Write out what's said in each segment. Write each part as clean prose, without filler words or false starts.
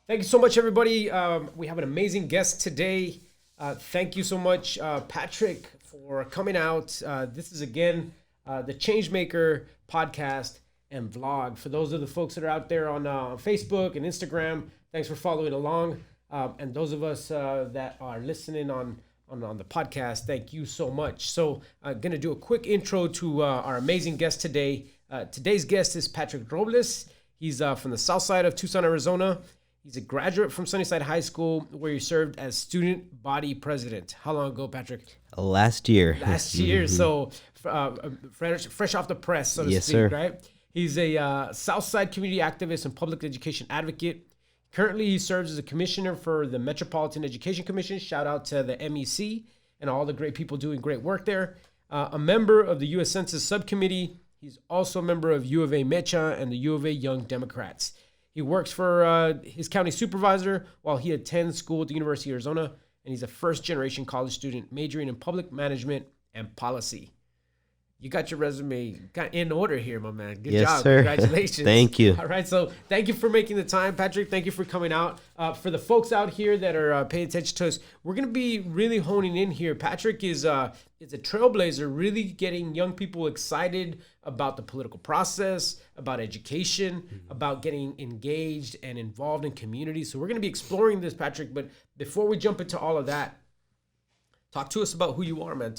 Thank you so much, everybody. We have an amazing guest today. Thank you so much, Patrick, for coming out. This is, again, the Changemaker podcast and vlog. For those of the folks that are out there on Facebook and Instagram, thanks for following along. And those of us that are listening on the podcast, thank you so much. So I'm going to do a quick intro to our amazing guest today. Today's guest is Patrick Robles. He's from the south side of Tucson, Arizona. He's a graduate from Sunnyside High School, where he served as student body president. How long ago, Patrick? Last year. Last year. So fresh off the press, so to Yes, speak, sir. right? He's a Southside community activist and public education advocate. Currently, he serves as a commissioner for the Metropolitan Education Commission. Shout out to the MEC and all the great people doing great work there. A member of the U.S. Census Subcommittee. He's also a member of U of A Mecha and the U of A Young Democrats. He works for his county supervisor while he attends school at the University of Arizona, and he's a first-generation college student majoring in public management and policy. You got your resume in order here, my man. Good Yes, job. sir. Congratulations. Thank you. All right, so thank you for making the time, Patrick. Thank you for coming out. For the folks out here that are paying attention to us, we're going to be really honing in here. Patrick is a trailblazer, really getting young people excited about the political process, about education, about getting engaged and involved in communities. So we're going to be exploring this, Patrick. But before we jump into all of that, talk to us about who you are, man.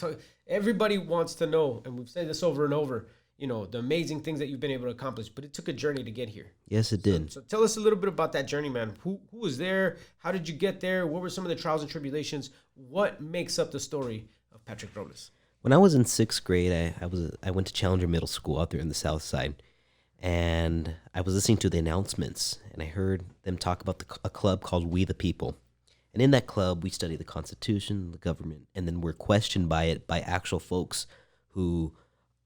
Everybody wants to know, and we've said this over and over, the amazing things that you've been able to accomplish, but it took a journey to get here. Yes, it did. So tell us a little bit about that journey, man. Who was there? How did you get there? What were some of the trials and tribulations? What makes up the story of Patrick Robles? When I was in sixth grade, I went to Challenger Middle School out there in the south side, and I was listening to the announcements, and I heard them talk about a club called We the People. And in that club, we study the Constitution, the government, and then we're questioned by it by actual folks who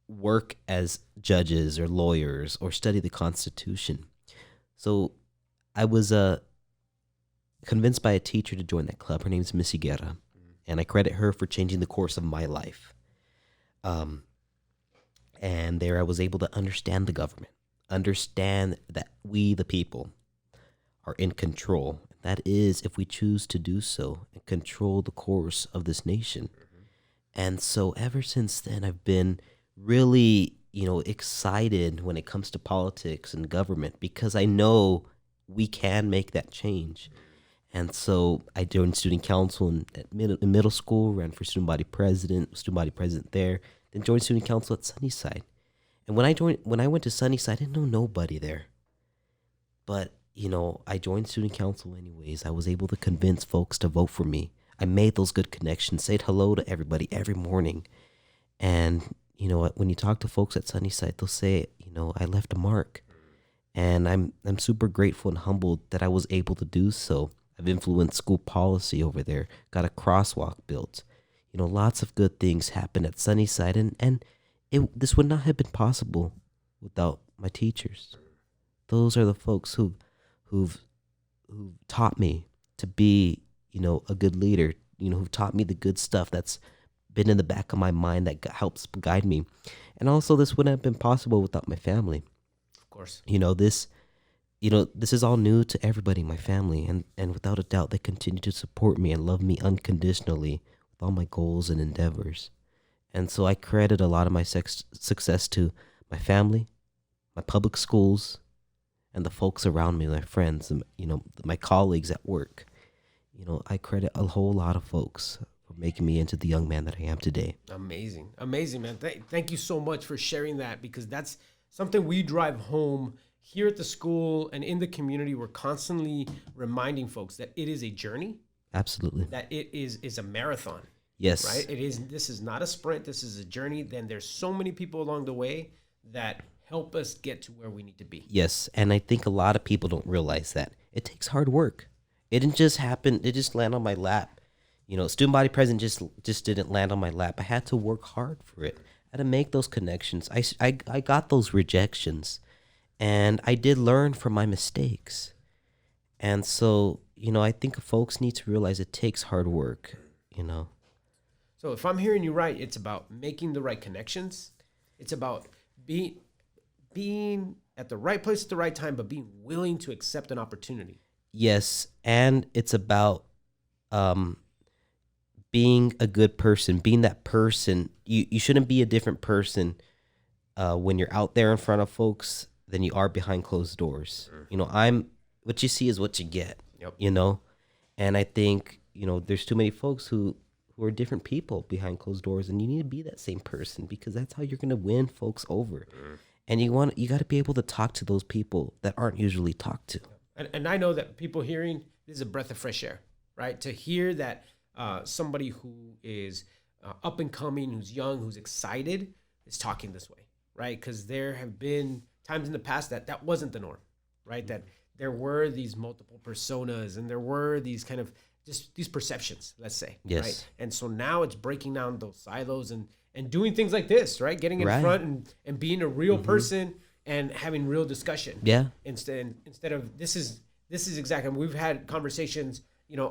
work as judges or lawyers or study the Constitution. So I was convinced by a teacher to join that club. Her name is Missy Guerra, and I credit her for changing the course of my life. And there I was able to understand the government, understand that we, the people, are in control. That is, if we choose to do so and control the course of this nation. And so ever since then, I've been really, excited when it comes to politics and government, because I know we can make that change. And so I joined student council in middle school, ran for student body president there, then joined student council at Sunnyside. And when I went to Sunnyside, I didn't know nobody there. But I joined student council anyways. I was able to convince folks to vote for me. I made those good connections, said hello to everybody every morning. And, when you talk to folks at Sunnyside, they'll say, I left a mark. And I'm super grateful and humbled that I was able to do so. I've influenced school policy over there, got a crosswalk built. Lots of good things happened at Sunnyside. And this would not have been possible without my teachers. Those are the folks who've taught me to be, a good leader, who've taught me the good stuff that's been in the back of my mind that helps guide me. And also, this wouldn't have been possible without my family. Of course. This is all new to everybody in my family. And without a doubt, they continue to support me and love me unconditionally with all my goals and endeavors. And so I credit a lot of my success to my family, my public schools, and the folks around me, my friends, and, my colleagues at work. I credit a whole lot of folks for making me into the young man that I am today. Amazing, man. Thank you so much for sharing that, because that's something we drive home here at the school and in the community. We're constantly reminding folks that it is a journey. Absolutely. That it is a marathon. Yes. Right? This is not a sprint. This is a journey. Then there's so many people along the way that help us get to where we need to be. Yes, and I think a lot of people don't realize that. It takes hard work. It didn't just happen. It just landed on my lap. Student body president just didn't land on my lap. I had to work hard for it. I had to make those connections. I got those rejections, and I did learn from my mistakes. And so, I think folks need to realize it takes hard work, So if I'm hearing you right, it's about making the right connections. It's about being at the right place at the right time, but being willing to accept an opportunity. Yes, and it's about um, being a good person, being that person. You shouldn't be a different person when you're out there in front of folks than you are behind closed doors. You know, I'm what you see is what you get. Yep. You know, and I think there's too many folks who are different people behind closed doors, and you need to be that same person because that's how you're gonna win folks over. And you got to be able to talk to those people that aren't usually talked to. And I know that people hearing this is a breath of fresh air, right? To hear that somebody who is up and coming, who's young, who's excited, is talking this way, right? Because there have been times in the past that wasn't the norm, right? That there were these multiple personas and there were these kind of just these perceptions, let's say, Yes. right? And so now it's breaking down those silos and doing things like this, right? Getting in Right. front and being a real person and having real discussion. Yeah. Instead of this is exactly, we've had conversations,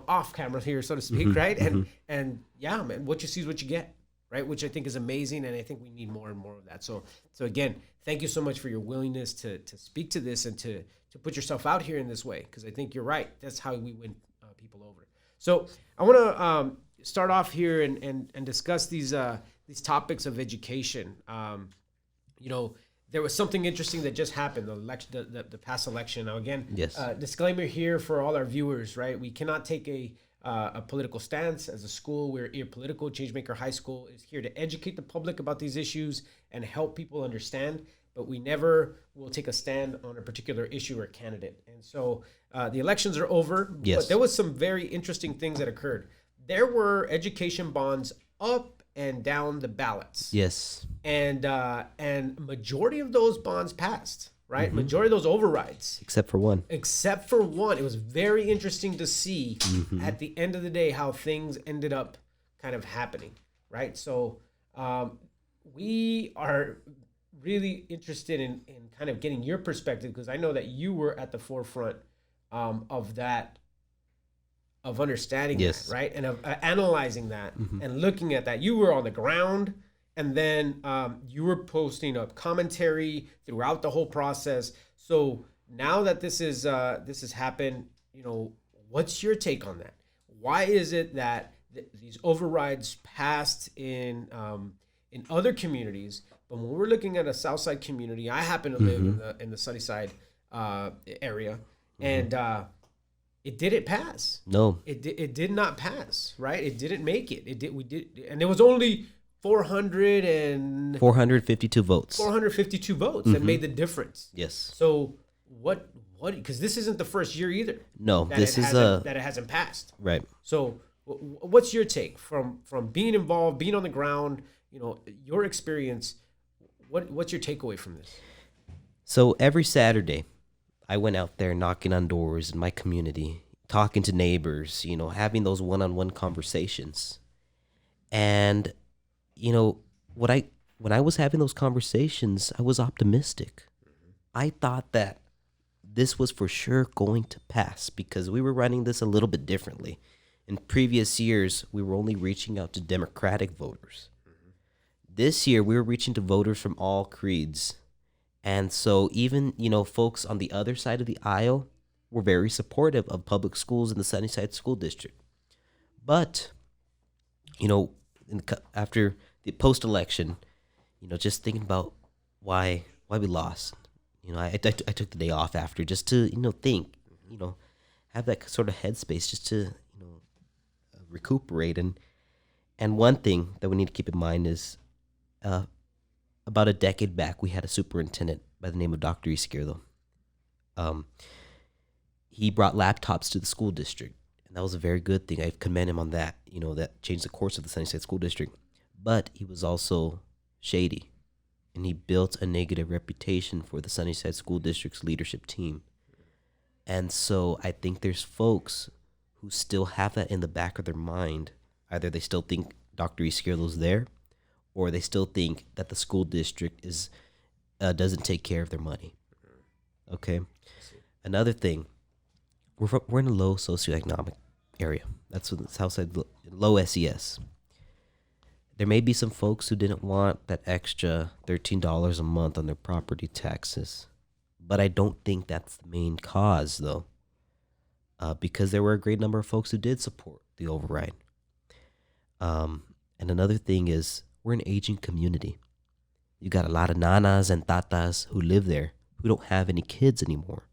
off camera here, so to speak, right? And yeah, man, what you see is what you get, right? Which I think is amazing, and I think we need more and more of that. So again, thank you so much for your willingness to speak to this and to put yourself out here in this way, because I think you're right. That's how we win people over. So I want to start off here and discuss these topics of education. There was something interesting that just happened, the past election. Now, again, Yes. Disclaimer here for all our viewers, right? We cannot take a political stance as a school. We're apolitical. Changemaker High School is here to educate the public about these issues and help people understand, but we never will take a stand on a particular issue or candidate. And so the elections are over, Yes. but there was some very interesting things that occurred. There were education bonds up and down the ballots. Yes. And majority of those bonds passed, right? Majority of those overrides, Except for one. except for one. It was very interesting to see at the end of the day how things ended up kind of happening, right? So we are really interested in kind of getting your perspective, because I know that you were at the forefront of that, of understanding Yes. that, right? And of analyzing that and looking at that. You were on the ground, and then you were posting up commentary throughout the whole process. So now that this has happened, what's your take on that? Why is it that these overrides passed in other communities, but when we're looking at a Southside community, I happen to live in the Sunnyside area, and it didn't pass. No. It did not pass, right? It didn't make it. And it was only 452 votes. 452 votes that made the difference. Yes. So what? Because this isn't the first year either. No, that this it is hasn't- that it hasn't passed. right. So what's your take from being involved, being on the ground? Your experience. What's your takeaway from this? So every Saturday, I went out there knocking on doors in my community, talking to neighbors, having those one-on-one conversations. And when I was having those conversations, I was optimistic. I thought that this was for sure going to pass because we were running this a little bit differently. In previous years, we were only reaching out to Democratic voters. This year, we were reaching to voters from all creeds. And so even, folks on the other side of the aisle were very supportive of public schools in the Sunnyside School District. But, after the post-election, just thinking about why we lost. I took the day off after just to, think, have that sort of headspace just to, recuperate. And one thing that we need to keep in mind is about a decade back, we had a superintendent by the name of Dr. Izquierdo. He brought laptops to the school district, and that was a very good thing. I commend him on that. That changed the course of the Sunnyside School District. But he was also shady, and he built a negative reputation for the Sunnyside School District's leadership team. And so I think there's folks who still have that in the back of their mind. Either they still think Dr. Izquierdo's there, or they still think that the school district doesn't take care of their money. Okay. Another thing, we're in a low socioeconomic area. That's what the Southside, low SES. There may be some folks who didn't want that extra $13 a month on their property taxes, but I don't think that's the main cause, though. because there were a great number of folks who did support the override. And another thing is we're an aging community. You got a lot of nanas and tatas who live there who don't have any kids anymore.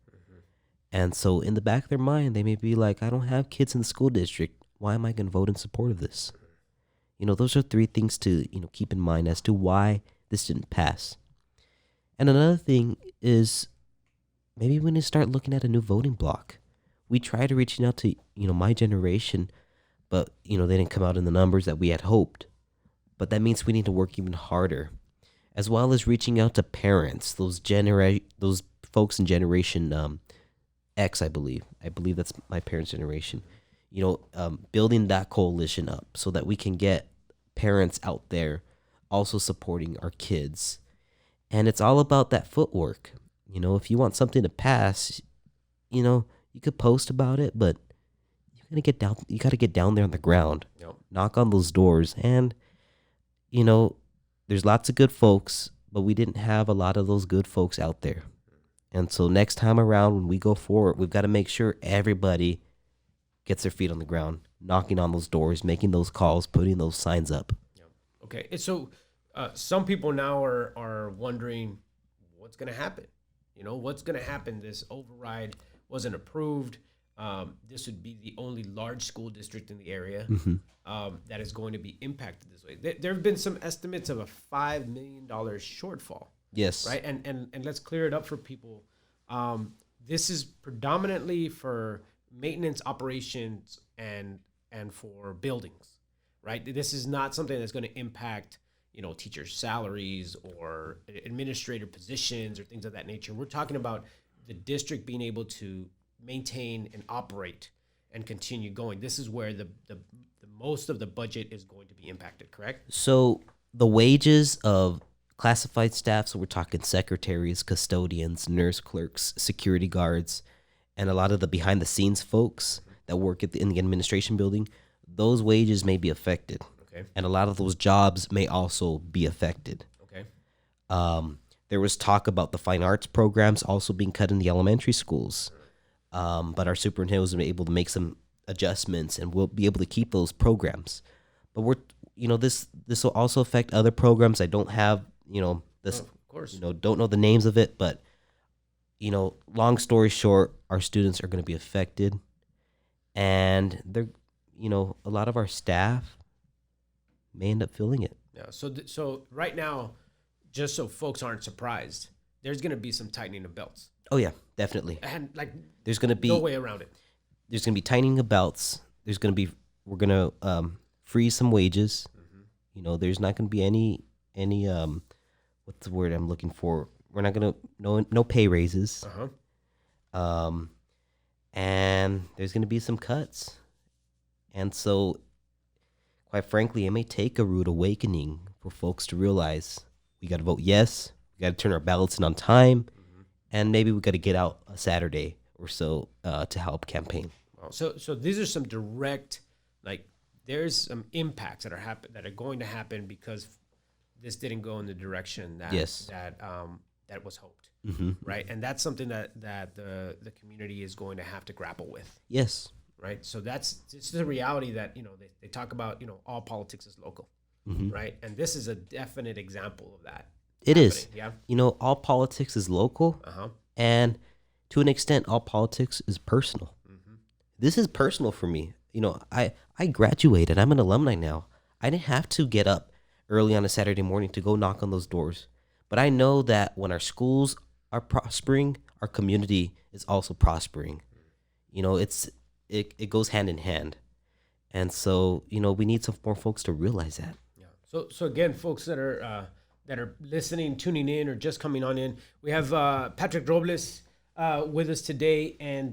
And so in the back of their mind, they may be like, I don't have kids in the school district. Why am I going to vote in support of this? Those are three things to, keep in mind as to why this didn't pass. And another thing is maybe we need to start looking at a new voting block. We tried reaching out to, my generation, but, they didn't come out in the numbers that we had hoped. But that means we need to work even harder, as well as reaching out to parents, those folks in Generation X, I believe. I believe that's my parents' generation. Building that coalition up so that we can get parents out there also supporting our kids. And it's all about that footwork. If you want something to pass, you could post about it, but you got to get down there on the ground. Yep. Knock on those doors. And, there's lots of good folks, but we didn't have a lot of those good folks out there. And so next time around, when we go forward, we've got to make sure everybody gets their feet on the ground, knocking on those doors, making those calls, putting those signs up. Yeah. Okay. And so some people now are wondering what's going to happen. What's going to happen? This override wasn't approved. This would be the only large school district in the area that is going to be impacted this way. There have been some estimates of a $5 million shortfall. Yes. Right. And let's clear it up for people. This is predominantly for maintenance operations and for buildings, right? This is not something that's going to impact, teachers' salaries or administrator positions or things of that nature. We're talking about the district being able to maintain and operate and continue going. This is where the most of the budget is going to be impacted, correct? So the wages of classified staff, so we're talking secretaries, custodians, nurse clerks, security guards, and a lot of the behind-the-scenes folks that work in the administration building, those wages may be affected. Okay. And a lot of those jobs may also be affected. Okay. There was talk about the fine arts programs also being cut in the elementary schools, but our superintendent was able to make some adjustments, and we'll be able to keep those programs. But this will also affect other programs. I don't have this, of course, don't know the names of it, but long story short, our students are going to be affected, and they're, a lot of our staff may end up feeling it. Yeah. So right now, just so folks aren't surprised, there's going to be some tightening of belts. Oh yeah, definitely. And there's going to be no way around it. There's going to be tightening of belts. We're going to freeze some wages. There's not going to be any what's the word I'm looking for? We're not going to no pay raises. And there's going to be some cuts. And so, quite frankly, it may take a rude awakening for folks to realize we got to vote yes, we got to turn our ballots in on time, and maybe we got to get out a Saturday or so to help campaign. So these are some direct, there's some impacts that are going to happen because this didn't go in the direction that that was hoped, right? And that's something that the community is going to have to grapple with. Yes. Right. So it's the reality that, they talk about, all politics is local, right? And this is a definite example of that. It is. Yeah. All politics is local, and to an extent, all politics is personal. This is personal for me. I graduated. I'm an alumni now. I didn't have to get up early on a Saturday morning to go knock on those doors. But I know that when our schools are prospering, our community is also prospering. It goes hand in hand. And so, we need some more folks to realize that. Yeah. So again, folks that are listening, tuning in, or just coming on in, we have Patrick Robles with us today, and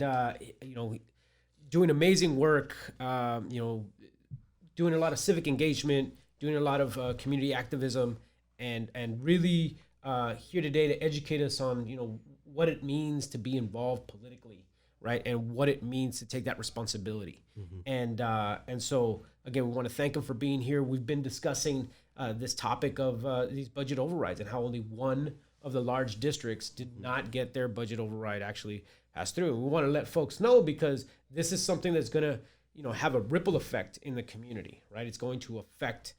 doing amazing work. Doing a lot of civic engagement, doing a lot of community activism, and really here today to educate us on what it means to be involved politically, right, and what it means to take that responsibility. And so again, we want to thank him for being here. We've been discussing this topic of these budget overrides and how only one of the large districts did not get their budget override actually pass through. And we want to let folks know because this is something that's going to, have a ripple effect in the community, right? It's going to affect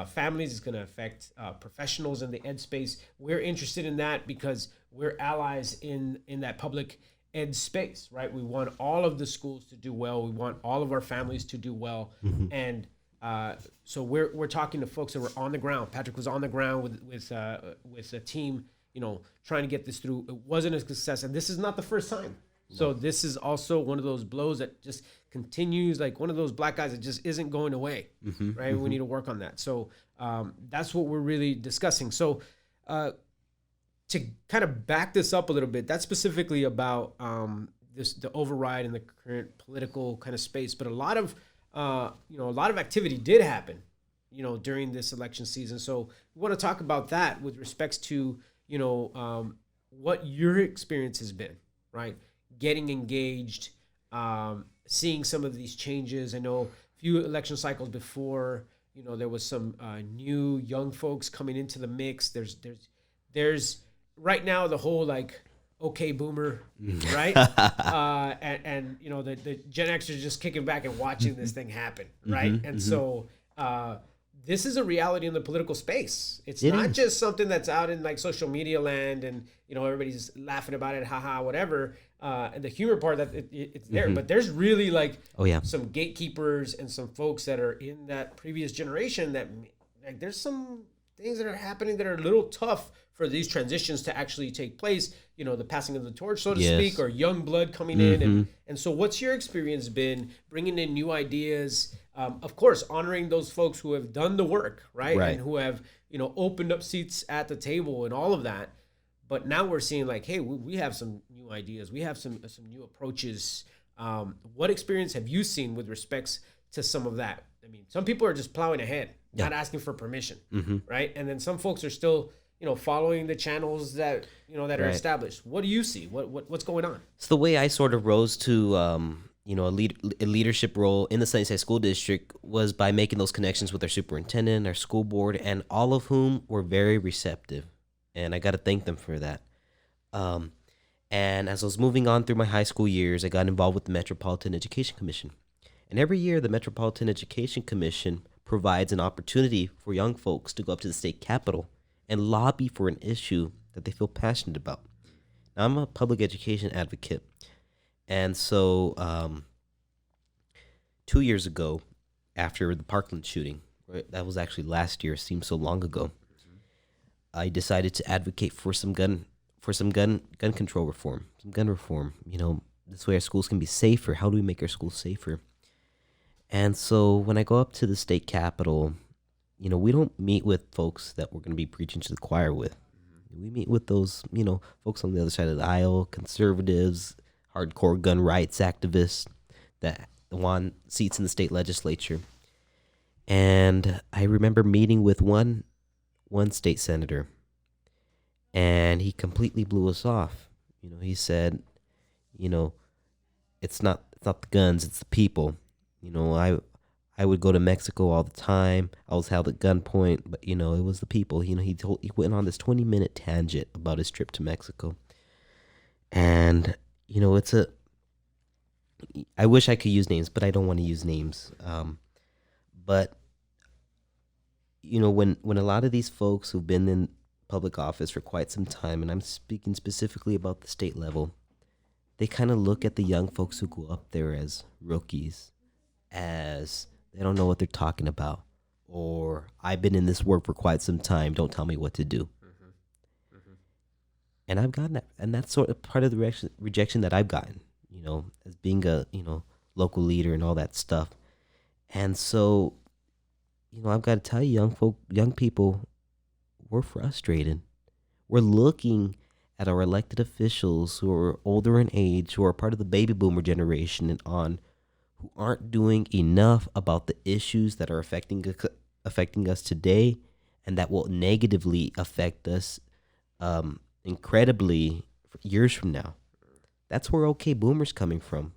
families. It's going to affect professionals in the ed space. We're interested in that because we're allies in that public ed space, right? We want all of the schools to do well. We want all of our families to do well. And so we're talking to folks that were on the ground. Patrick was on the ground with a team, trying to get this through. It wasn't a success, and this is not the first time. So this is also one of those blows that just continues, like one of those black guys that just isn't going away, right? We need to work on that. So that's what we're really discussing. So to kind of back this up a little bit, that's specifically about the override in the current political kind of space. But a lot of activity did happen, during this election season. So we want to talk about that with respects to, what your experience has been, right? Getting engaged, seeing some of these changes. I know a few election cycles before, there was some new young folks coming into the mix. There's right now the whole like, okay, boomer, right? And the Gen Xers just kicking back and watching this thing happen, right? And so this is a reality in the political space. It's not just something that's out in like social media land and everybody's laughing about it, haha, whatever. And the humor part that it's there, but there's really like some gatekeepers and some folks that are in that previous generation that like there's some things that are happening that are a little tough for these transitions to actually take place, the passing of the torch, so to speak, or young blood coming in. And so what's your experience been bringing in new ideas? Of course, honoring those folks who have done the work, right? And who have, opened up seats at the table and all of that. But now we're seeing like, hey, we have some new ideas. We have some new approaches. What experience have you seen with respects to some of that? I mean, some people are just plowing ahead, not asking for permission, right? And then some folks are still, following the channels that, that are established. What do you see? What's going on? So the way I sort of rose to, a leadership role in the Sunnyside School District was by making those connections with our superintendent, our school board, and all of whom were very receptive. And I got to thank them for that. And as I was moving on through my high school years, I got involved with the Metropolitan Education Commission. And every year, the Metropolitan Education Commission provides an opportunity for young folks to go up to the state capitol and lobby for an issue that they feel passionate about. Now, I'm a public education advocate. And so 2 years ago, after the Parkland shooting, right, that was actually last year, it seems so long ago, I decided to advocate for some gun control reform, some gun reform. This way our schools can be safer. How do we make our schools safer? And so when I go up to the state capitol, we don't meet with folks that we're going to be preaching to the choir with. We meet with those, folks on the other side of the aisle, conservatives, hardcore gun rights activists that want seats in the state legislature. And I remember meeting with one state senator, and he completely blew us off. He said, it's not the guns, it's the people. I would go to Mexico all the time. I was held at gunpoint, but it was the people. He went on this 20-minute tangent about his trip to Mexico. And I wish I could use names, but I don't want to use names. But when a lot of these folks who've been in public office for quite some time, and I'm speaking specifically about the state level, they kind of look at the young folks who go up there as rookies, as they don't know what they're talking about, or I've been in this work for quite some time, don't tell me what to do. And I've gotten that, and that's sort of part of the rejection that I've gotten, as being a, local leader and all that stuff. And so, I've got to tell you, young people, we're frustrated. We're looking at our elected officials who are older in age, who are part of the baby boomer generation and on, who aren't doing enough about the issues that are affecting us today, and that will negatively affect us incredibly for years from now. That's where okay boomer's coming from.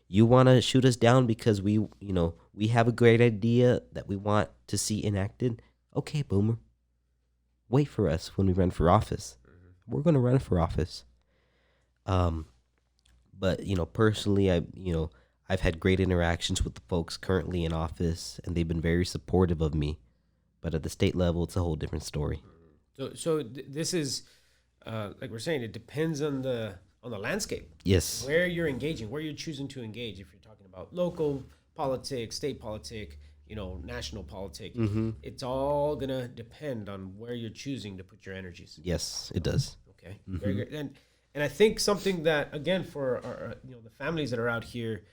You want to shoot us down because we have a great idea that we want to see enacted. Okay, boomer, wait for us when we run for office. We're going to run for office. But personally, I've had great interactions with the folks currently in office, and they've been very supportive of me. But at the state level, it's a whole different story. So this is like we're saying, it depends on the landscape. Yes. Where you're engaging, where you're choosing to engage. If you're talking about local politics, state politics, national politics, it's all gonna depend on where you're choosing to put your energies. Yes, it does. Okay, very good. And I think something that, again, for our, the families that are out here,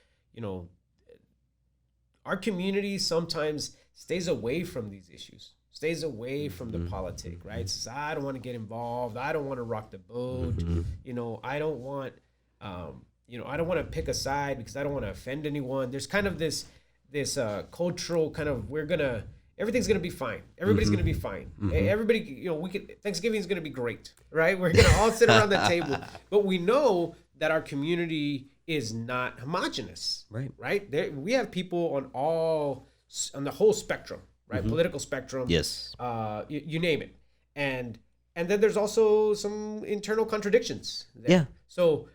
our community sometimes stays away from these issues, stays away from the politic, right? Says, I don't want to get involved. I don't want to rock the boat. I don't want, I don't want to pick a side because I don't want to offend anyone. There's kind of this cultural kind of, everything's gonna be fine. Everybody's gonna be fine. Everybody, Thanksgiving is gonna be great, right? We're gonna all sit around the table, but we know that our community is not homogenous, Right. Right? We have people on the whole spectrum, right? Political spectrum. Yes. You name it, and then there's also some internal contradictions there. Yeah. So,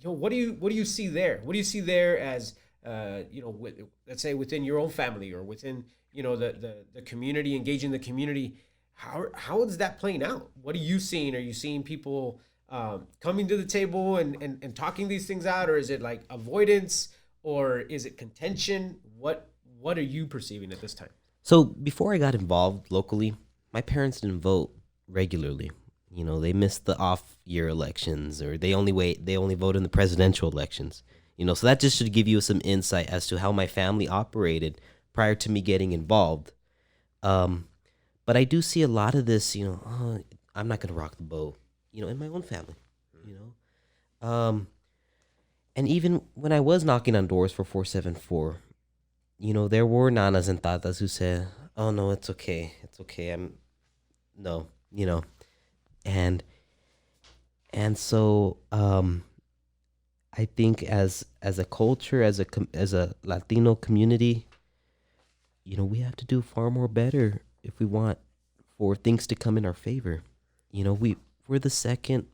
what do you see there? What do you see there as let's say within your own family or within the community, engaging the community? How is that playing out? What are you seeing? Are you seeing people coming to the table and talking these things out, or is it like avoidance, or is it contention? What are you perceiving at this time? So before I got involved locally, my parents didn't vote regularly. They missed the off-year elections, or they only vote in the presidential elections. So that just should give you some insight as to how my family operated prior to me getting involved. But I do see a lot of this, I'm not going to rock the boat, in my own family, And even when I was knocking on doors for 474, there were nanas and tatas who said, oh, no, it's okay. It's okay. And so I think as a culture, as a Latino community, we have to do far more better if we want for things to come in our favor. We're the second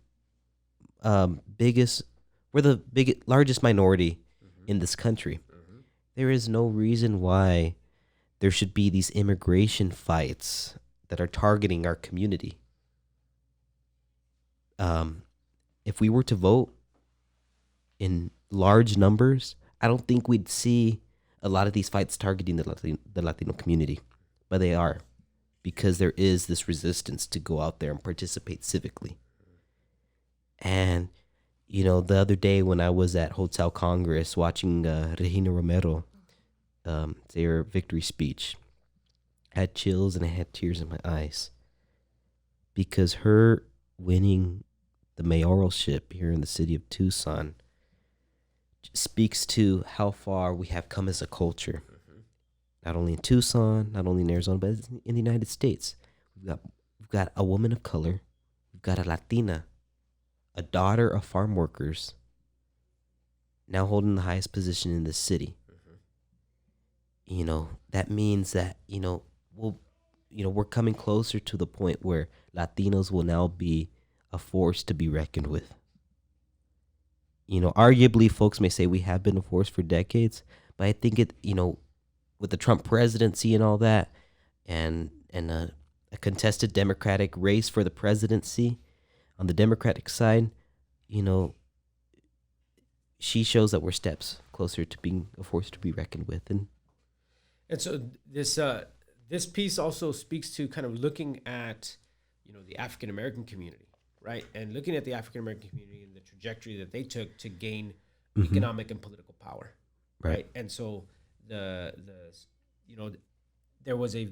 largest minority in this country. There is no reason why there should be these immigration fights that are targeting our community. If we were to vote in large numbers, I don't think we'd see a lot of these fights targeting the Latino community, but they are, because there is this resistance to go out there and participate civically. And, the other day when I was at Hotel Congress watching Regina Romero say her victory speech, I had chills and I had tears in my eyes, because her winning the mayoralship here in the city of Tucson speaks to how far we have come as a culture. Not only in Tucson, not only in Arizona, but in the United States. We've got a woman of color. We've got a Latina, a daughter of farm workers, now holding the highest position in this city. That means that, we're coming closer to the point where Latinos will now be a force to be reckoned with. Arguably, folks may say we have been a force for decades, but I think with the Trump presidency and all that, and a contested Democratic race for the presidency on the Democratic side, she shows that we're steps closer to being a force to be reckoned with. And so this piece also speaks to kind of looking at, the African American community, right? And looking at the African American community and the trajectory that they took to gain economic and political power, right? And so there was a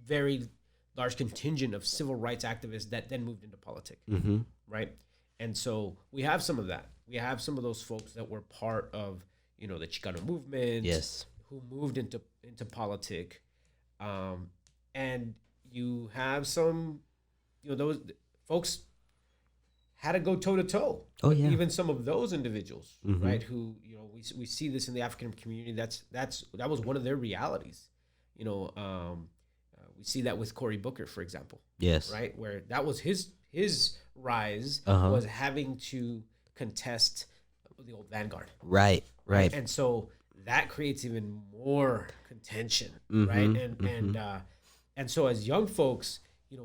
very large contingent of civil rights activists that then moved into politics, right? And so we have some of that. We have some of those folks that were part of, the Chicano movement, yes, who moved into politics, and you have some, those folks had to go toe to toe. Oh yeah. Even some of those individuals, right? Who we see this in the African community. That was one of their realities. We see that with Cory Booker, for example. Yes. Right, where that was his rise was having to contest the old vanguard. Right. And so that creates even more contention, Mm-hmm, right? And so as young folks,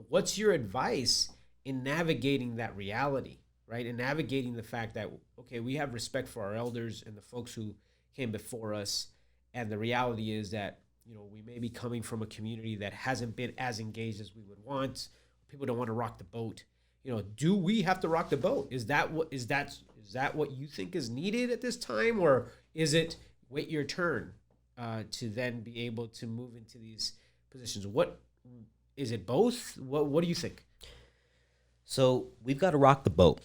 what's your advice in navigating that reality, right? And navigating the fact that, okay, we have respect for our elders and the folks who came before us. And the reality is that, we may be coming from a community that hasn't been as engaged as we would want. People don't want to rock the boat. Do we have to rock the boat? Is that what you think is needed at this time? Or is it wait your turn to then be able to move into these positions? What is it, both? What do you think? So we've got to rock the boat.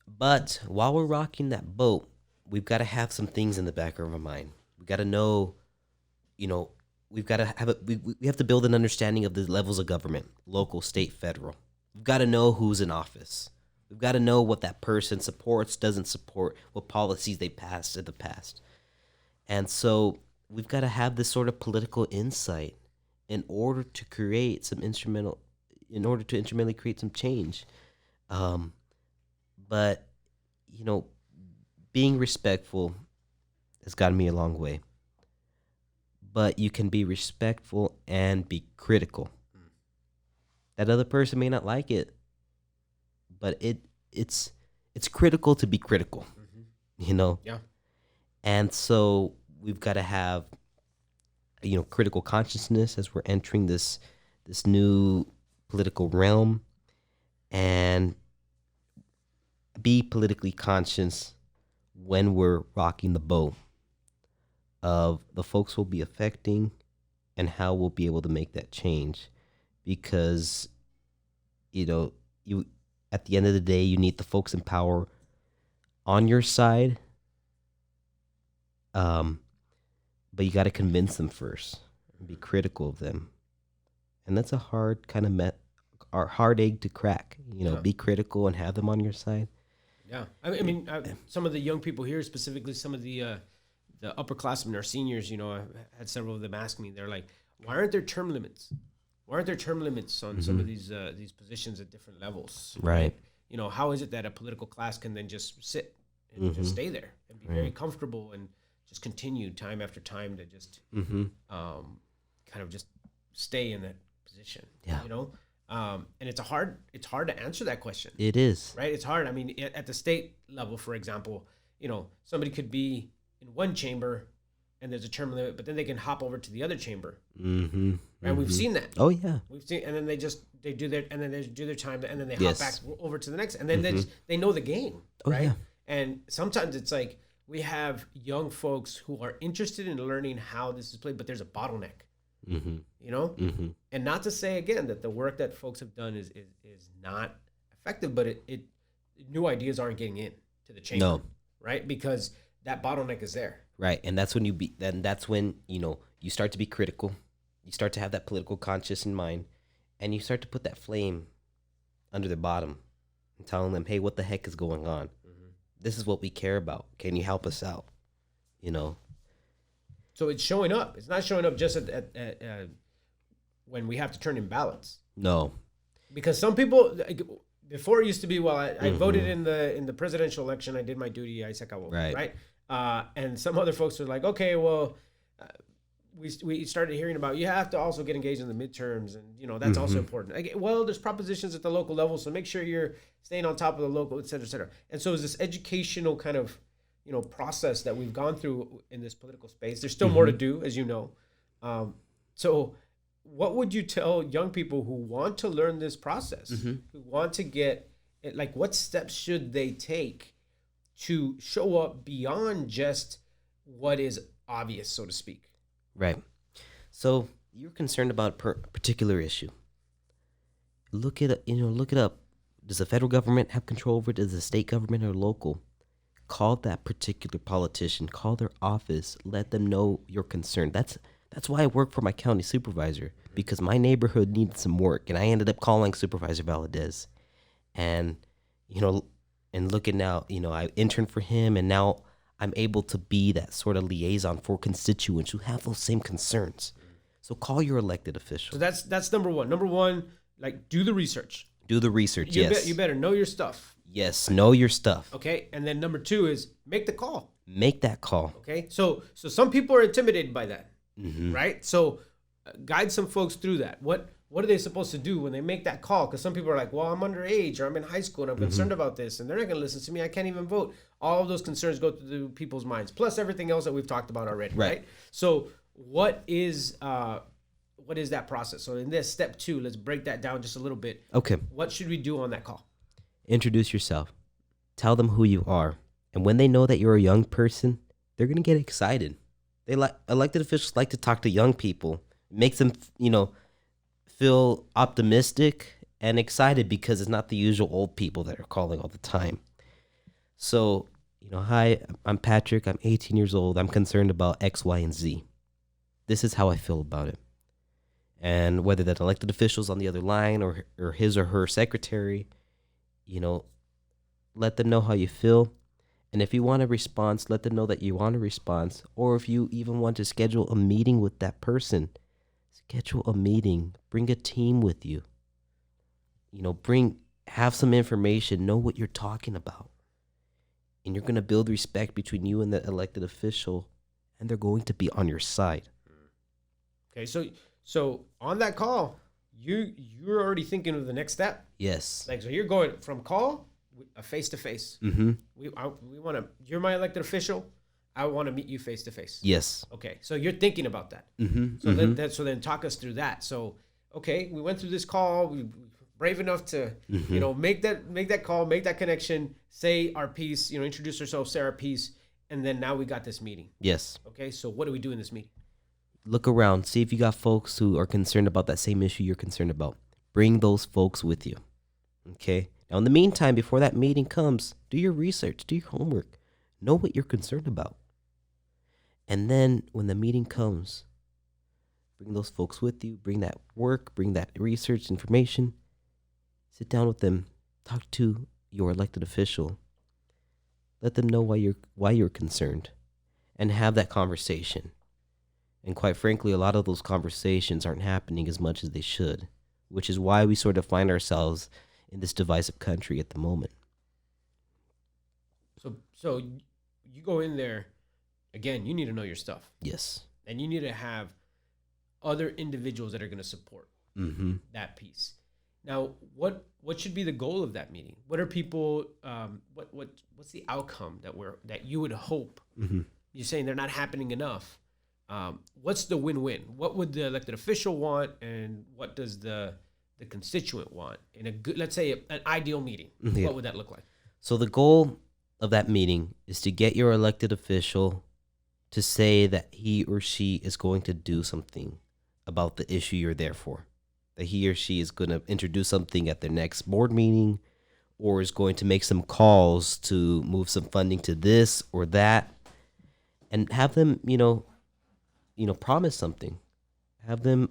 But while we're rocking that boat, we've got to have some things in the back of our mind. We got to know, we've got to have we have to build an understanding of the levels of government, local, state, federal. We've got to know who's in office. We've got to know what that person supports, doesn't support, what policies they passed in the past. And so we've got to have this sort of political insight in order to instrumentally create some change. But, being respectful has gotten me a long way. But you can be respectful and be critical. That other person may not like it, but it's critical to be critical, Yeah. And so we've got to have, critical consciousness as we're entering this new political realm, and be politically conscious when we're rocking the boat of the folks we'll be affecting and how we'll be able to make that change. Because, you at the end of the day, you need the folks in power on your side. But you got to convince them first and be critical of them. And that's a hard kind of hard egg to crack, be critical and have them on your side. Yeah. I mean, some of the young people here, specifically some of the upperclassmen or seniors, I had several of them ask me, they're like, why aren't there term limits? Why aren't there term limits on some of these positions at different levels? Right. How is it that a political class can then just sit and just stay there and be very comfortable and just continue time after time to just kind of just stay in that position? Yeah. And it's hard to answer that question. It is. Right? It's hard. I mean, at the state level, for example, somebody could be in one chamber and there's a term limit, but then they can hop over to the other chamber. Mm-hmm. And we've seen that. Oh yeah. We've seen, and then they do their time, and then they hop back over to the next, and then they know the game, right? Yeah. And sometimes it's like we have young folks who are interested in learning how this is played, but there's a bottleneck. And not to say again that the work that folks have done is not effective, but it new ideas aren't getting in to the chamber, right? Because that bottleneck is there. Right, and that's when you start to be critical. You start to have that political conscience in mind, and you start to put that flame under their bottom and telling them, hey, what the heck is going on? This is what we care about. Can you help us out? So it's showing up. It's not showing up just at when we have to turn in ballots. No. Because some people, before it used to be, well, I voted in the presidential election. I did my duty. I said, right? And some other folks are like, okay, well, we started hearing about you have to also get engaged in the midterms, and that's also important. Well, there's propositions at the local level, so make sure you're staying on top of the local, et cetera, et cetera. And so it's this educational kind of process that we've gone through in this political space. There's still more to do, as you know. So what would you tell young people who want to learn this process, who want to get, like, what steps should they take to show up beyond just what is obvious, so to speak? Right. So you're concerned about a particular issue. Look it up. Does the federal government have control over it? Does the state government or local? Call that particular politician. Call their office. Let them know your concern. That's why I work for my county supervisor, because my neighborhood needed some work, and I ended up calling Supervisor Valadez. And and looking now, I interned for him, and now I'm able to be that sort of liaison for constituents who have those same concerns. So call your elected official. So that's number one. Number one, like, do the research. Do the research, yes. You better know your stuff. Yes, know your stuff. Okay, and then number 2 is make the call. Make that call. Okay, so some people are intimidated by that, Mm-hmm. right? So guide some folks through that. What are they supposed to do when they make that call? Because some people are like, well, I'm underage or I'm in high school and I'm concerned about this and they're not going to listen to me. I can't even vote. All of those concerns go through people's minds, plus everything else that we've talked about already, right? So what is that process? So in this step 2, let's break that down just a little bit. Okay. What should we do on that call? Introduce yourself. Tell them who you are. And when they know that you're a young person, they're going to get excited. Elected officials like to talk to young people. It makes them, feel optimistic and excited because it's not the usual old people that are calling all the time. So, hi, I'm Patrick. I'm 18 years old. I'm concerned about X, Y, and Z. This is how I feel about it. And whether that elected official's on the other line or his or her secretary, let them know how you feel. And if you want a response, let them know that you want a response. Or if you even want to schedule a meeting with that person, schedule a meeting. Bring a team with you. Have some information. Know what you're talking about. And you're going to build respect between you and the elected official, and they're going to be on your side. Okay, so on that call, you're already thinking of the next step. Yes. So you're going from call a face to face. Mm-hmm. We want to. You're my elected official. I want to meet you face to face. Yes. Okay, so you're thinking about that. Mm-hmm. So then talk us through that. So okay, we went through this call. We brave enough to make that call, make that connection, say our piece. Introduce ourselves, say our piece, and then now we got this meeting. Yes. Okay, so what do we do in this meeting? Look around. See if you got folks who are concerned about that same issue you're concerned about. Bring those folks with you. Okay? Now, in the meantime, before that meeting comes, do your research, do your homework. Know what you're concerned about. And then when the meeting comes, bring those folks with you. Bring that work, bring that research information. Sit down with them. Talk to your elected official. Let them know why you're concerned. And have that conversation. And quite frankly, a lot of those conversations aren't happening as much as they should, which is why we sort of find ourselves in this divisive country at the moment. So you go in there, again, you need to know your stuff. Yes. And you need to have other individuals that are going to support that piece. Now, what should be the goal of that meeting? What are people, what's the outcome that you would hope? Mm-hmm. You're saying they're not happening enough. What's the win-win? What would the elected official want, and what does the constituent want in a good, let's say, an ideal meeting? Yeah. What would that look like? So the goal of that meeting is to get your elected official to say that he or she is going to do something about the issue you're there for. That he or she is going to introduce something at their next board meeting, or is going to make some calls to move some funding to this or that, and have them, promise something. Have them,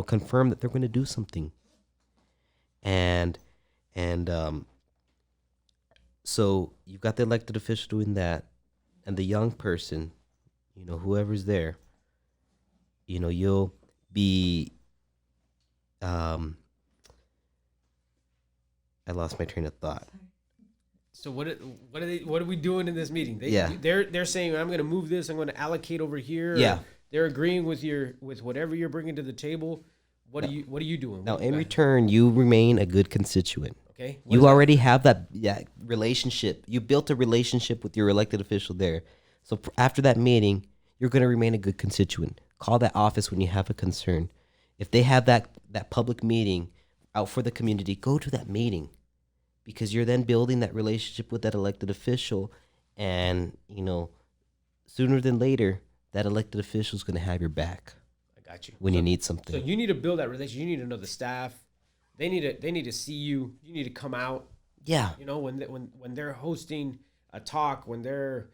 confirm that they're going to do something. And so you've got the elected official doing that, and the young person, whoever's there, you'll be, I lost my train of thought. So what are we doing in this meeting? They're saying, I'm going to move this. I'm going to allocate over here. Yeah. They're agreeing with whatever you're bringing to the table. What are you doing? Now, in return, you remain a good constituent. Okay. You already have that relationship. You built a relationship with your elected official there. So after that meeting, you're going to remain a good constituent. Call that office when you have a concern. If they have that public meeting out for the community, go to that meeting, because you're then building that relationship with that elected official, and sooner than later, that elected official is going to have your back. I got you. When you need something. So you need to build that relationship. You need to know the staff. They need to see you. You need to come out. Yeah. When they're hosting a talk, when they're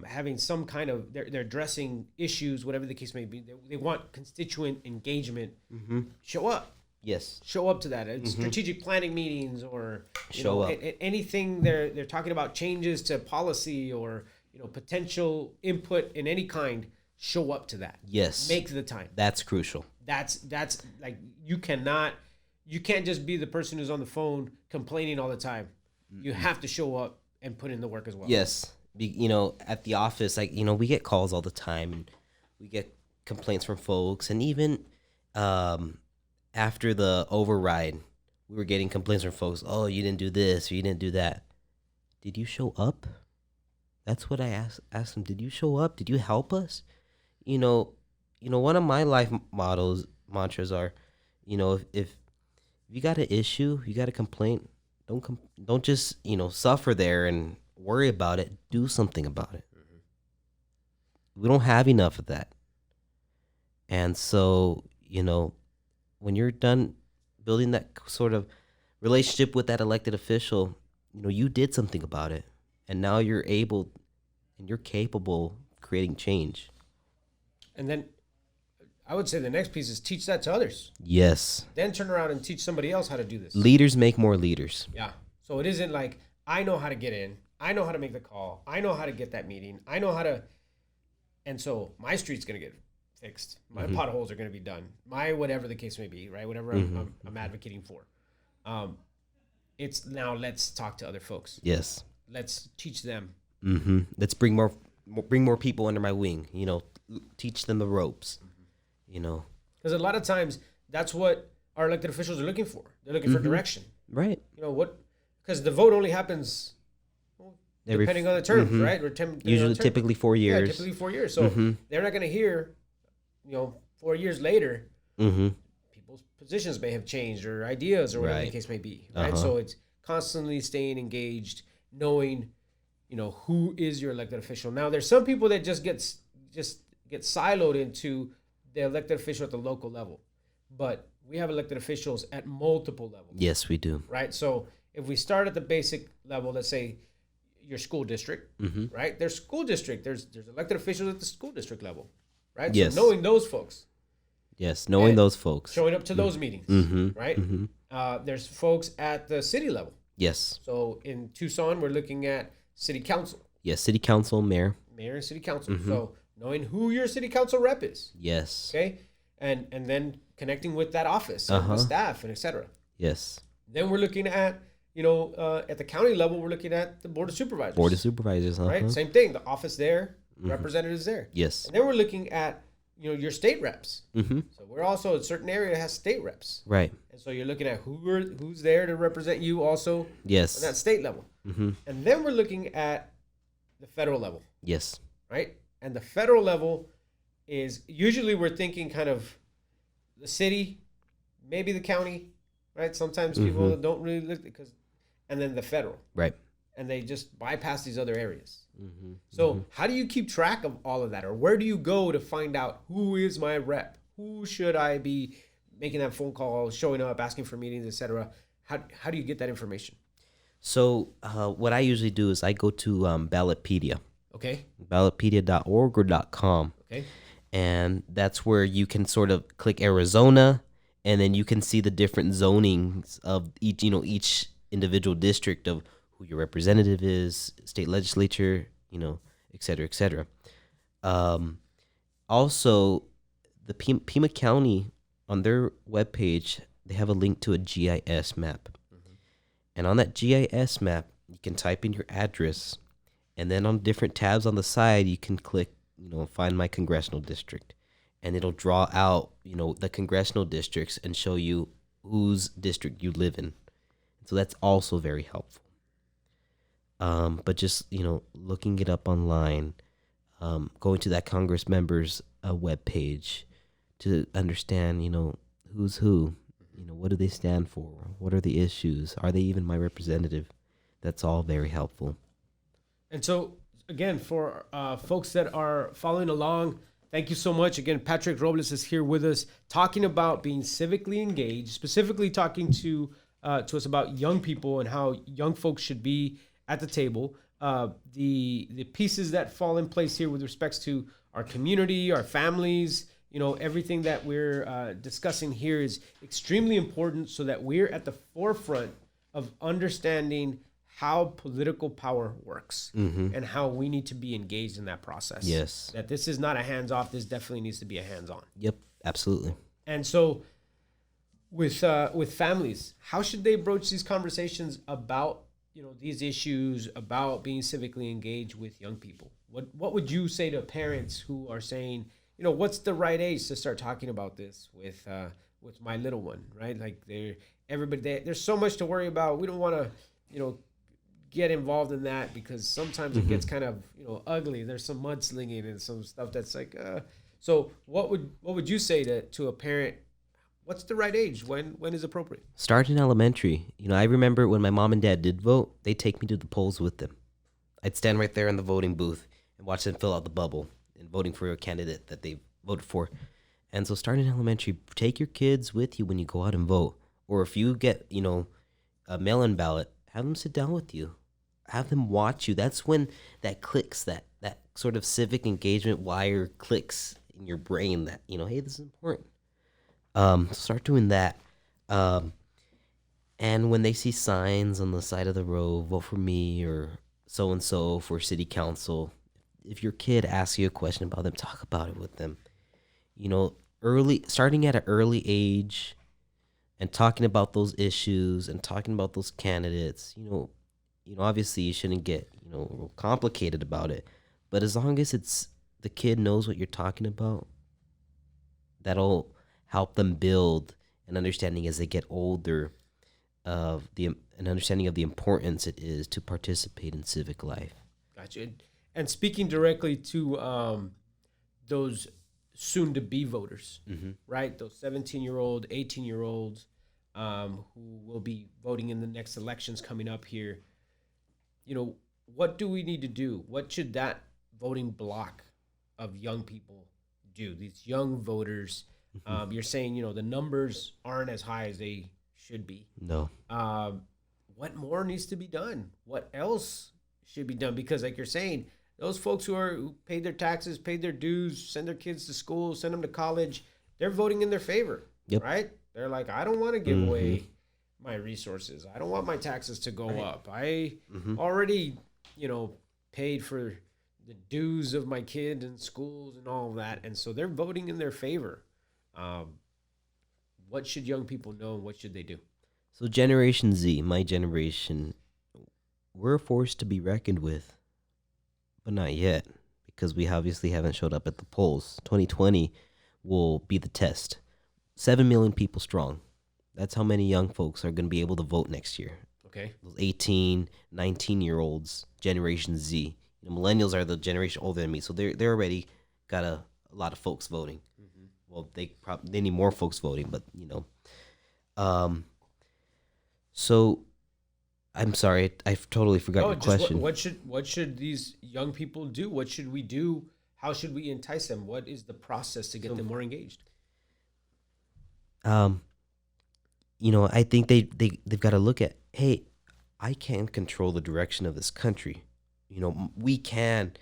having some kind of they're addressing issues, whatever the case may be. They want constituent engagement. Mm-hmm. Show up. Yes. Show up to that. It's strategic planning meetings, or show up. Anything they're talking about, changes to policy, or potential input in any kind. Show up to that. Yes. Make the time. That's crucial. That's like you can't just be the person who's on the phone complaining all the time. you have to show up and put in the work as well. Yes. You know, at the office, like, you know, we get calls all the time, and we get complaints from folks. And even after the override, we were getting complaints from folks. Oh, you didn't do this or you didn't do that. Did you show up? That's what I asked them. Did you show up? Did you help us? You know, one of my life mantras are, you know, if you got an issue, you got a complaint, don't just, you know, suffer there and worry about it. Do something about it. We don't have enough of that. And so, you know, when you're done building that sort of relationship with that elected official, you know, you did something about it. And now you're able and you're capable of creating change. And then I would say the next piece is teach that to others. Yes. Then turn around and teach somebody else how to do this. Leaders make more leaders. Yeah. So it isn't like, I know how to get in. I know how to make the call. I know how to get that meeting. I know how to. And so my street's going to get fixed. My potholes are going to be done. My whatever the case may be, right? Whatever I'm advocating for. It's now let's talk to other folks. Yes. Let's teach them. Let's bring more people under my wing. You know, teach them the ropes. You know, because a lot of times that's what our elected officials are looking for. They're looking for direction. Right. You know what? Because the vote only happens depending on the terms, right? Or usually, typically 4 years. Yeah, typically 4 years. So they're not going to hear, you know, 4 years later, people's positions may have changed or ideas or whatever the case may be, right? So it's constantly staying engaged, knowing, you know, who is your elected official. Now, there's some people that just get siloed into the elected official at the local level, but we have elected officials at multiple levels. Yes, we do. Right. So if we start at the basic level, let's say your school district, right? There's school district. There's elected officials at the school district level, right? Yes. So knowing those folks. Yes, knowing those folks. Showing up to those meetings, right? There's folks at the city level. Yes. So in Tucson, we're looking at city council. Yes, city council, mayor. Mayor and city council. So knowing who your city council rep is. Yes. Okay. And then connecting with that office and the staff and et cetera. Yes. Then we're looking at, you know, at the county level, we're looking at the board of supervisors. Board of supervisors, right? Same thing. The office there, representatives there. Yes. And then we're looking at, you know, your state reps. So we're also a certain area that has state reps. Right. And so you're looking at who's there to represent you also. Yes. On that state level. And then we're looking at the federal level. Yes. Right. And the federal level is usually we're thinking kind of the city, maybe the county, right? Sometimes people don't really look and then the federal. Right. And they just bypass these other areas. So how do you keep track of all of that? Or where do you go to find out who is my rep? Who should I be making that phone call, showing up, asking for meetings, etc.? How do you get that information? So what I usually do is I go to Ballotpedia. Okay. Ballotpedia.org or .com. Okay. And that's where you can sort of click Arizona, and then you can see the different zonings of each individual district of who your representative is, state legislature, you know, et cetera, et cetera. Also, the Pima County, on their webpage, they have a link to a GIS map. And on that GIS map, you can type in your address, and then on different tabs on the side, you can click, you know, find my congressional district, and it'll draw out, you know, the congressional districts and show you whose district you live in. So that's also very helpful. But just, you know, looking it up online, going to that Congress member's webpage to understand, you know, who's who, you know, what do they stand for? What are the issues? Are they even my representative? That's all very helpful. And so, again, for folks that are following along, thank you so much. Again, Patrick Robles is here with us talking about being civically engaged, specifically talking to us about young people and how young folks should be at the table. The pieces that fall in place here with respects to our community, our families, you know, everything that we're discussing here is extremely important so that we're at the forefront of understanding how political power works and how we need to be engaged in that process. Yes. That this is not a hands-off. This definitely needs to be a hands-on. Yep, absolutely. And so with families, how should they broach these conversations about these issues about being civically engaged with young people? What would you say to parents who are saying, what's the right age to start talking about this with my little one, right? Like there's so much to worry about. We don't want to, get involved in that because sometimes it gets kind of, ugly. There's some mudslinging and some stuff that's like, so what would you say to a parent? What's the right age? When is appropriate? Start in elementary. I remember when my mom and dad did vote, they'd take me to the polls with them. I'd stand right there in the voting booth and watch them fill out the bubble and voting for a candidate that they voted for. And so start in elementary. Take your kids with you when you go out and vote. Or if you get, a mail-in ballot, have them sit down with you. Have them watch you. That's when that clicks, that sort of civic engagement wire clicks in your brain that, hey, this is important. Start doing that. And when they see signs on the side of the road, vote for me or so-and-so for city council, if your kid asks you a question about them, talk about it with them. Starting at an early age and talking about those issues and talking about those candidates, obviously you shouldn't get, real complicated about it. But as long as the kid knows what you're talking about, that'll help them build an understanding as they get older of an understanding of the importance it is to participate in civic life. Gotcha. And speaking directly to those soon-to-be voters, right? Those 17-year-old, 18-year-olds who will be voting in the next elections coming up here. What do we need to do? What should that voting block of young people do? These young voters, you're saying, the numbers aren't as high as they should be. No. What more needs to be done? What else should be done? Because like you're saying, those folks who paid their taxes, paid their dues, send their kids to school, send them to college, they're voting in their favor, right? They're like, I don't want to give away my resources. I don't want my taxes to go up. I already, paid for the dues of my kid and schools and all of that. And so they're voting in their favor. What should young people know and what should they do? So Generation Z, my generation, we're a force to be reckoned with, but not yet, because we obviously haven't showed up at the polls. 2020 will be the test. 7 million people strong. That's how many young folks are going to be able to vote next year. Okay. Those 18, 19-year-olds, Generation Z. Millennials are the generation older than me, so they're already got a lot of folks voting. Well, they need more folks voting, but so I'm sorry, I totally forgot your question. What should these young people do? What should we do? How should we entice them? What is the process to get them more engaged? I think they've got to look at, hey, I can control the direction of this country. We can,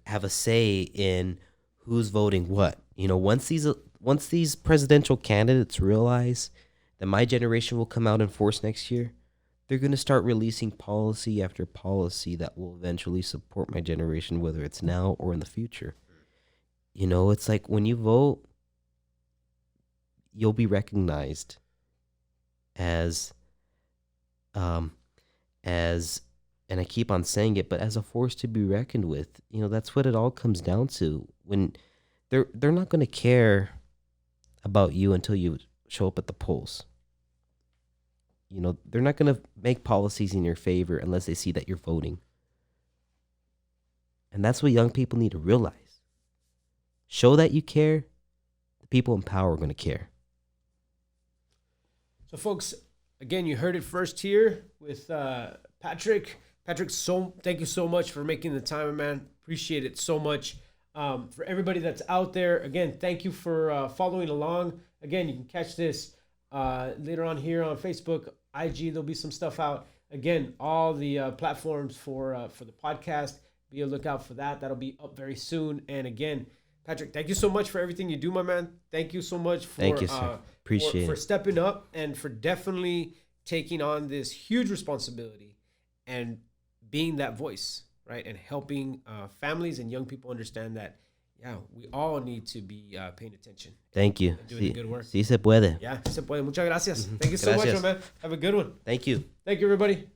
have a say in who's voting what. Once these presidential candidates realize that my generation will come out in force next year, they're going to start releasing policy after policy that will eventually support my generation, whether it's now or in the future. It's like when you vote, you'll be recognized as and I keep on saying it, but as a force to be reckoned with. That's what it all comes down to. When they're not going to care about you until you show up at the polls. They're not going to make policies in your favor unless they see that you're voting. And that's what young people need to realize. Show that you care, the people in power are going to care. So, folks, again, you heard it first here with Patrick. Patrick, thank you so much for making the time, man. Appreciate it so much. For everybody that's out there, again, thank you for following along. Again, you can catch this later on here on Facebook, IG. There'll be some stuff out. Again, all the platforms for the podcast. Be a lookout for that. That'll be up very soon. And again, Patrick, thank you so much for everything you do, my man. Thank you so much for thank you, sir. Appreciate it. For stepping up and for definitely taking on this huge responsibility and being that voice, right? And helping families and young people understand that, yeah, we all need to be paying attention. Thank you. Doing good work. Sí se puede. Yeah, se puede. Muchas gracias. Thank you so much, my man. Have a good one. Thank you. Thank you, everybody.